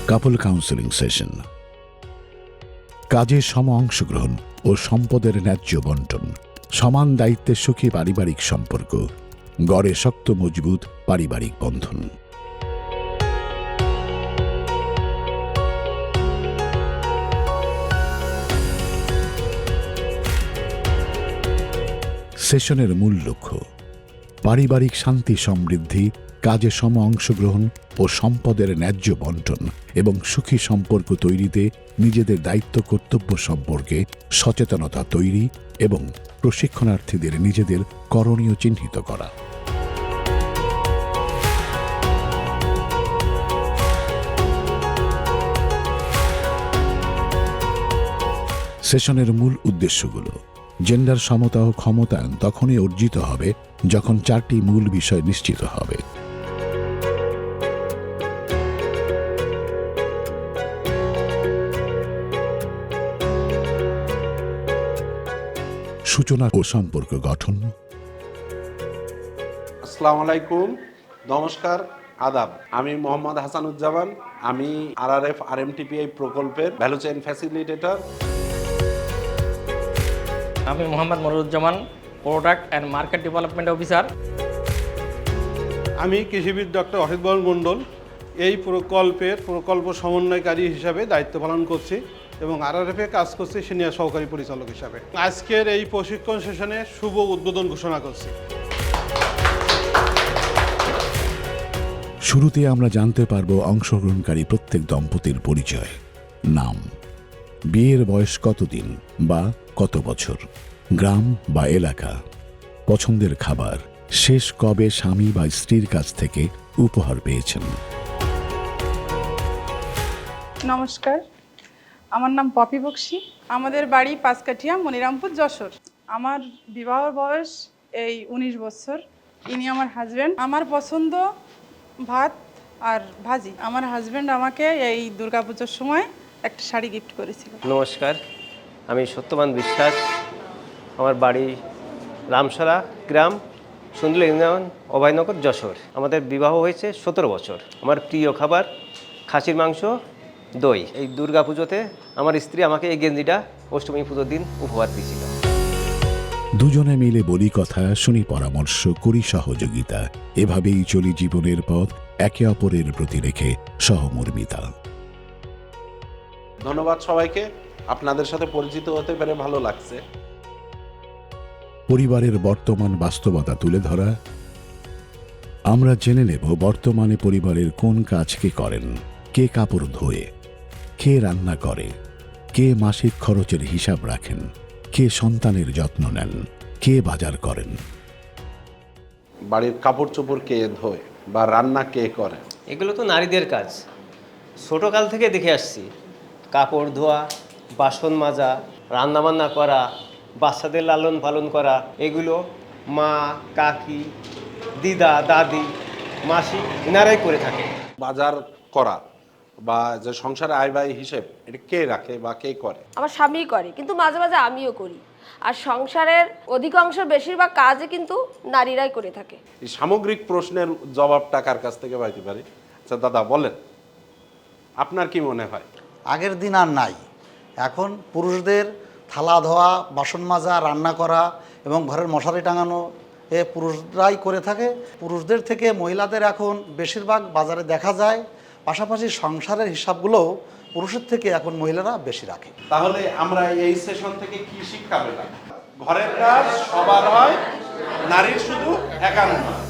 কাপল counselling session, কাজে সম অংশগ্রহণ ও সম্পদের ন্যায্য বন্টন, সমান দায়িত্বে সুখী পারিবারিক সম্পর্ক, গড়ে শক্ত মজবুত পারিবারিক বন্ধন। সেশনের মূল লক্ষ্য পারিবারিক শান্তি সমৃদ্ধি, কাজে সম অংশগ্রহণ ও সম্পদের ন্যায্য বন্টন এবং সুখী সম্পর্ক তৈরিতে নিজেদের দায়িত্ব কর্তব্য সম্পর্কে সচেতনতা তৈরি এবং প্রশিক্ষণার্থীদের নিজেদের করণীয় চিহ্নিত করা। সেশনের মূল উদ্দেশ্যগুলো: জেন্ডার সমতা ও ক্ষমতায়ন তখনই অর্জিত হবে যখন 4টি মূল বিষয় নিশ্চিত হবে। সূচনা ও সম্পর্ক গঠন। আসসালামু আলাইকুম, নমস্কার, আদাব। আমি মোহাম্মদ হাসানুজ্জামান। আমি RRF RMTPI প্রকল্পের ভ্যালু চেইন ফ্যাসিলিটেটর। আমি Mohammad Moniruzzaman, product and market development officer. আমি কৃষিবিদ ডক্টর অসিত বরণ মণ্ডল, এই প্রকল্পের প্রকল্প সমন্বয়কারী হিসাবে দায়িত্ব পালন করছি এবং RRF-এ কাজ করছি সিনিয়র সহকারী পরিচালক হিসাবে। আজকের এই প্রশিক্ষণ সেশনে শুভ উদ্বোধন ঘোষণা করছি। শুরুতে আমরা জানতে পারব অংশগ্রহণকারী প্রত্যেক দম্পতির পরিচয়, নাম, বিয়ের বয়স কতদিন বা কত বছর, গ্রাম বা এলাকা, পছন্দের খাবার, শেষ কবে স্বামী বা স্ত্রীর কাছ থেকে উপহার পেয়েছেন। নমস্কার, আমার নাম পপি বক্সি। আমাদের বাড়ি পাঁচকাঠিয়া, মনিরামপুর, যশোর। আমার বিবাহ বয়স এই 19 বছর। ইনি আমার হাজব্যান্ড। আমার পছন্দ ভাত আর ভাজি। আমার হাজব্যান্ড আমাকে এই দুর্গাপুজোর সময় একটা শাড়ি গিফট করেছিল। নমস্কার, আমি সত্যবান বিশ্বাস। আমার বাড়ি রামসরা গ্রাম, সুন্দর ইউনিয়ন, অভয়নগর, যশোর। আমাদের বিবাহ হয়েছে 17 বছর। আমার প্রিয় খাবার খাসির মাংস, দই। এই দুর্গাপুজোতে আমার স্ত্রী আমাকে এই গেঞ্জিটা অষ্টমী পুজোর দিন উপহার দিয়েছিল। দুজনে মিলে বলি কথা, শুনি পরামর্শ, করি সহযোগিতা। এভাবেই চলি জীবনের পথ, একে অপরের প্রতি রেখে সহমর্মিতা। ধন্যবাদ সবাইকে। আপনাদের সাথে পরিচিত হতে পেরে ভালো লাগছে। পরিবারের বর্তমান বাস্তবতা তুলে ধরা। আমরা জেনে নেব বর্তমানে পরিবারের কোন কাজ কে করেন, কে কাপড় ধোয়ে, কে রান্না করে, কে মাসিক খরচের হিসাব রাখেন, কে সন্তানের যত্ন নেন, কে বাজার করেন। বাড়ির কাপড় চোপড় কে ধোয় বা রান্না কে করে? এগুলো তো নারীদের কাজ। ছোটোকাল থেকে দেখে আসছি, কাপড় ধোয়া, বাসন মাজা, রান্নাবান্না করা, বাচ্চাদের লালন পালন করা, এগুলো মা, কাকি, দিদা, দাদি, মাসি এনারাই করে থাকে। বাজার করা বা যে সংসারে আয় ব্যয় হিসেব, এটা কে রাখে বা কে করে? আমার স্বামী করে, কিন্তু মাঝে মাঝে আমিও করি। আর সংসারের অধিকাংশ বেশিরভাগ কাজে কিন্তু নারীরাই করে থাকে। এই সামগ্রিক প্রশ্নের জবাবটা কার কাছ থেকে পাইতে পারি? আচ্ছা দাদা বলেন, আপনার কি মনে হয়? আগের দিন আর নাই। এখন পুরুষদের থালা ধোয়া, বাসন মাজা, রান্না করা এবং ঘরের মশারি টাঙানো এ পুরুষরাই করে থাকে। পুরুষদের থেকে মহিলাদের এখন বেশিরভাগ বাজারে দেখা যায়। পাশাপাশি সংসারের হিসাবগুলোও পুরুষের থেকে এখন মহিলারা বেশি রাখে। তাহলে আমরা এই সেশন থেকে কি শিক্ষা পেলাম? ঘরের কাজ সবার হয়, নারীর শুধু একার নয়।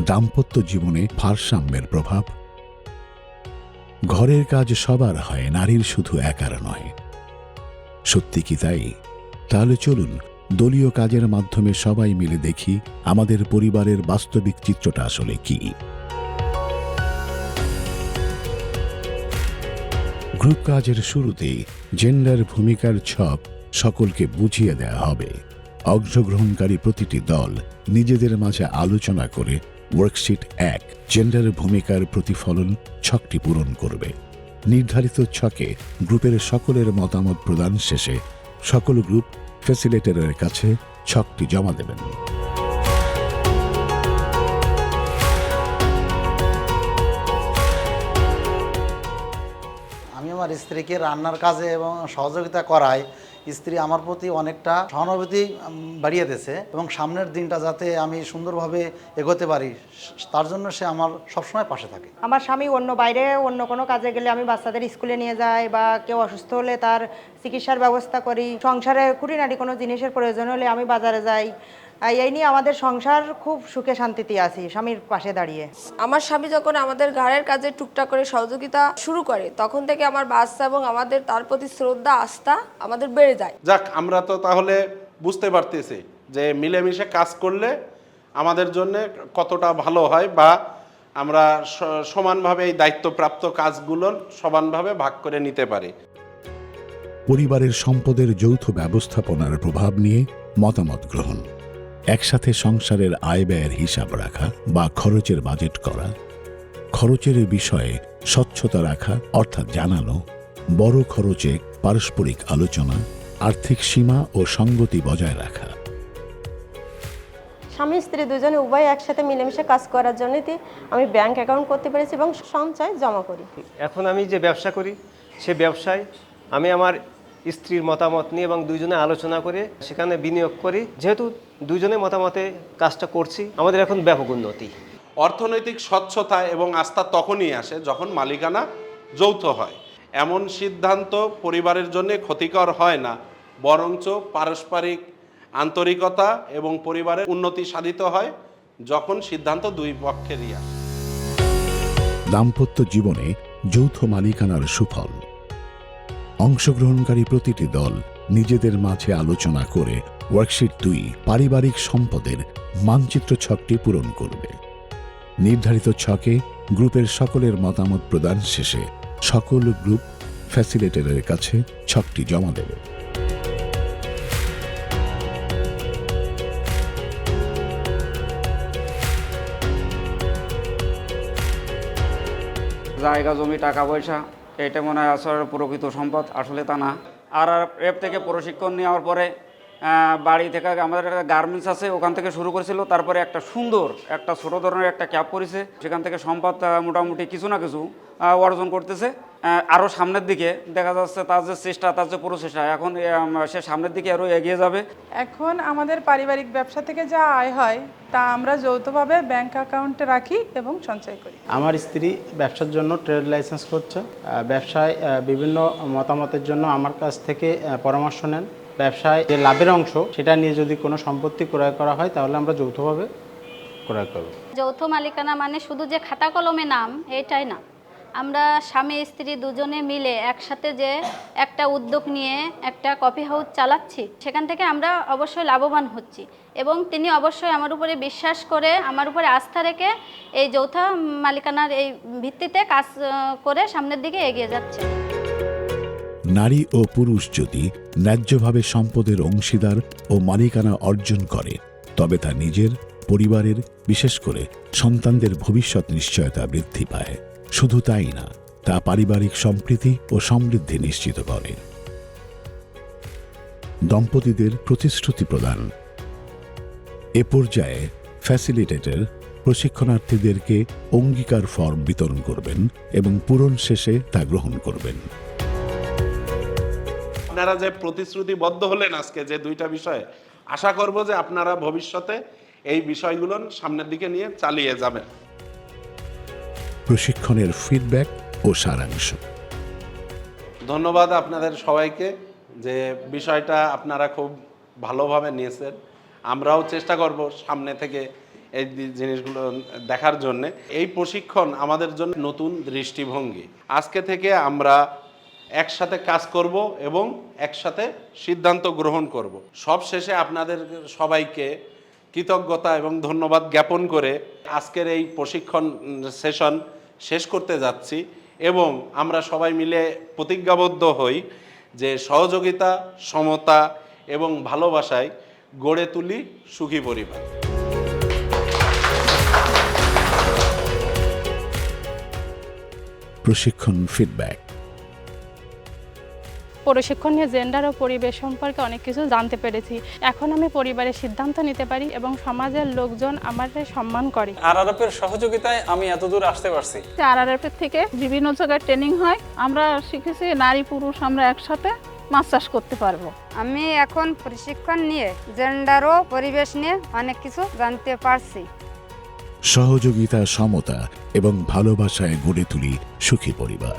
দাম্পত্য জীবনে ভারসাম্যের প্রভাব। ঘরের কাজ সবার হয়, নারীর শুধু একার নয়। সত্যি কি তাই? তাহলে চলুন দলীয় কাজের মাধ্যমে সবাই মিলে দেখি আমাদের পরিবারের বাস্তবিক চিত্রটা আসলে কি। গ্রুপ কাজের শুরুতেই জেন্ডার ভূমিকার ছক সকলকে বুঝিয়ে দেওয়া হবে। অংশগ্রহণকারী প্রতিটি দল নিজেদের মাঝে আলোচনা করে ওয়ার্কশিট 1 জেন্ডার ভূমিকার প্রতিফলন ছকটি পূরণ করবে। নির্ধারিত ছকে গ্রুপের সকলের মতামত প্রদান শেষে সকল গ্রুপ ফ্যাসিলিটেটরের কাছে ছকটি জমা দেবেন। আমার স্ত্রীকে রান্নার কাজে এবং সহযোগিতা করায় স্ত্রী আমার প্রতি অনেকটা সহানুভূতি বাড়িয়ে দিয়েছে এবং সামনের দিনটা যাতে আমি সুন্দরভাবে এগোতে পারি তার জন্য সে আমার সবসময় পাশে থাকে। আমার স্বামী বাইরে অন্য কোনো কাজে গেলে আমি বাচ্চাদের স্কুলে নিয়ে যাই বা কেউ অসুস্থ হলে তার চিকিৎসার ব্যবস্থা করি। সংসারে খুঁটিনাটি কোনো জিনিসের প্রয়োজন হলে আমি বাজারে যাই। এই নিয়ে আমাদের সংসার খুব সুখে শান্তিতে আছি স্বামীর পাশে দাঁড়িয়ে। আমার স্বামী যখন আমাদের ঘরের কাজে টুকটাক করে সহযোগিতা শুরু করে তখন থেকে আমার বাচ্চা এবং আমাদের তার প্রতি শ্রদ্ধা আস্থা আমাদের বেড়ে যায়। যাক, আমরা তো তাহলে বুঝতে পারতেছি যে মিলেমিশে কাজ করলে আমাদের জন্য কতটা ভালো হয়, বা আমরা সমানভাবে এই দায়িত্বপ্রাপ্ত কাজগুলো সমানভাবে ভাগ করে নিতে পারি। পরিবারের সম্পদের যৌথ ব্যবস্থাপনার প্রভাব নিয়ে মতামত গ্রহণ, একসাথে সংসারের আয় ব্যয়ের হিসাব রাখা বা খরচের বাজেট করা, খরচের বিষয়ে স্বচ্ছতা রাখা অর্থাৎ জানানো, বড় খরচে পারস্পরিক আলোচনা, আর্থিক সীমা ও সঙ্গতি বজায় রাখা। স্বামী স্ত্রী দুজনে উভয় একসাথে মিলেমিশে কাজ করার জন্য আমি ব্যাংক অ্যাকাউন্ট করতে পেরেছি এবং সঞ্চয় জমা করি। এখন আমি যে ব্যবসা করি সে ব্যবসায় আমি আমার স্ত্রীর মতামত নিয়ে এবং দুইজনে আলোচনা করে সেখানে বিনিয়োগ করি। যেহেতু দুইজনে মতামতে কাজটা করছি, আমাদের এখন ব্যাপক উন্নতি। অর্থনৈতিক স্বচ্ছতা এবং আস্থা তখনই আসে যখন মালিকানা যৌথ হয়। এমন সিদ্ধান্ত পরিবারের জন্য ক্ষতিকর হয় না, বরঞ্চ পারস্পরিক আন্তরিকতা এবং পরিবারের উন্নতি সাধিত হয় যখন সিদ্ধান্ত দুই পক্ষেরই আসে। দাম্পত্য জীবনে যৌথ মালিকানার সুফল। অংশগ্রহণকারী প্রতিটি দল নিজেদের মাঝে আলোচনা করে ওয়ার্কশিট 2 পারিবারিক সম্পদের মানচিত্র ছকটি পূরণ করবে। নির্ধারিত ছকে গ্রুপের সকলের মতামত প্রদান শেষে সকল গ্রুপ ফ্যাসিলিটেটরের কাছে ছকটি জমা দেবে। জায়গা জমি টাকা পয়সা এটা মনে হয় আসলে প্রকৃত সম্পদ, আসলে তা না। আর এর থেকে প্রশিক্ষণ নেওয়ার পরে বাড়ি থেকে আমাদের একটা গার্মেন্টস আছে, ওখান থেকে শুরু করেছিল। তারপরে একটা সুন্দর একটা ছোট ধরনের একটা ক্যাব করেছে, সেখান থেকে সম্পদ মোটামুটি কিছু না কিছু অর্জন করতেছে। আরও সামনের দিকে দেখা যাচ্ছে তার যে চেষ্টা, তার যে প্রচেষ্টা, এখন সে সামনের দিকে আরও এগিয়ে যাবে। এখন আমাদের পারিবারিক ব্যবসা থেকে যা আয় হয় তা আমরা যৌথভাবে ব্যাংক অ্যাকাউন্টে রাখি এবং সঞ্চয় করি। আমার স্ত্রী ব্যবসার জন্য ট্রেড লাইসেন্স করছে। ব্যবসায় বিভিন্ন মতামতের জন্য আমার কাছ থেকে পরামর্শ নেন। ব্যবসায় যে লাভের অংশ সেটা নিয়ে যদি কোনো সম্পত্তি ক্রয় করা হয় তাহলে আমরা যৌথভাবে ক্রয় করব। যৌথ মালিকানা মানে শুধু যে খাতা কলমে নাম এটাই না, আমরা স্বামী স্ত্রী দুজনে মিলে একসাথে যে একটা উদ্যোগ নিয়ে একটা কফি হাউস চালাচ্ছি, সেখান থেকে আমরা অবশ্যই লাভবান হচ্ছি এবং তিনি অবশ্যই আমার উপরে বিশ্বাস করে, আমার উপরে আস্থা রেখে এই যৌথ মালিকানার এই ভিত্তিতে কাজ করে সামনের দিকে এগিয়ে যাচ্ছে। নারী ও পুরুষ যদি ন্যায্যভাবে সম্পদের অংশীদার ও মালিকানা অর্জন করে তবে তা নিজের, পরিবারের, বিশেষ করে সন্তানদের ভবিষ্যৎ নিশ্চয়তা বৃদ্ধি পায়। শুধু তাই না, তা পারিবারিক সম্প্রীতি ও সমৃদ্ধি নিশ্চিত করে। দম্পতিদের প্রতিশ্রুতি প্রদান। এ পর্যায়ে ফ্যাসিলিটেটর প্রশিক্ষণার্থীদেরকে অঙ্গীকার ফর্ম বিতরণ করবেন এবং পূরণ শেষে তা গ্রহণ করবেন। আপনারা যে প্রতিশ্রুতিবদ্ধ হলেন আজকে যে দুইটা বিষয়ে, আশা করব যে আপনারা ভবিষ্যতে এই বিষয়গুলো সামনের দিকে নিয়ে চালিয়ে যাবেন। প্রশিক্ষণের ফিডব্যাক ও সারাংশ। ধন্যবাদ আপনাদের সবাইকে যে বিষয়টা আপনারা খুব ভালোভাবে নিয়েছেন। আমরাও চেষ্টা করব সামনে থেকে এই জিনিসগুলো দেখার জন্যে। এই প্রশিক্ষণ আমাদের জন্য নতুন দৃষ্টিভঙ্গি। আজকে থেকে আমরা একসাথে কাজ করব এবং একসাথে সিদ্ধান্ত গ্রহণ করব। সব শেষে আপনাদের সবাইকে কৃতজ্ঞতা এবং ধন্যবাদ জ্ঞাপন করে আজকের এই প্রশিক্ষণ সেশন শেষ করতে যাচ্ছি এবং আমরা সবাই মিলে প্রতিজ্ঞাবদ্ধ হই যে সহযোগিতা, সমতা এবং ভালোবাসায় গড়ে তুলি সুখী পরিবার। প্রশিক্ষণ ফিডব্যাক। প্রশিক্ষণ নিয়ে জেন্ডার ও পরিবেশ সম্পর্কে অনেক কিছু জানতে পেরেছি। এখন আমি পরিবারের সিদ্ধান্ত নিতে পারি এবং সমাজের লোকজন আমাকে সম্মান করে। আরআরএফের সহযোগিতায় আমি এতদূর আসতে পারছি। আরআরএফের থেকে বিভিন্ন জায়গায় ট্রেনিং হয়, আমরা শিখেছি নারী পুরুষ আমরা একসাথে মাছ চাষ করতে পারবো। আমি এখন প্রশিক্ষণ নিয়ে জেন্ডার ও পরিবেশ নিয়ে অনেক কিছু জানতে পারছি। সহযোগিতা, সমতা এবং ভালোবাসায় গড়ে তুলি সুখী পরিবার।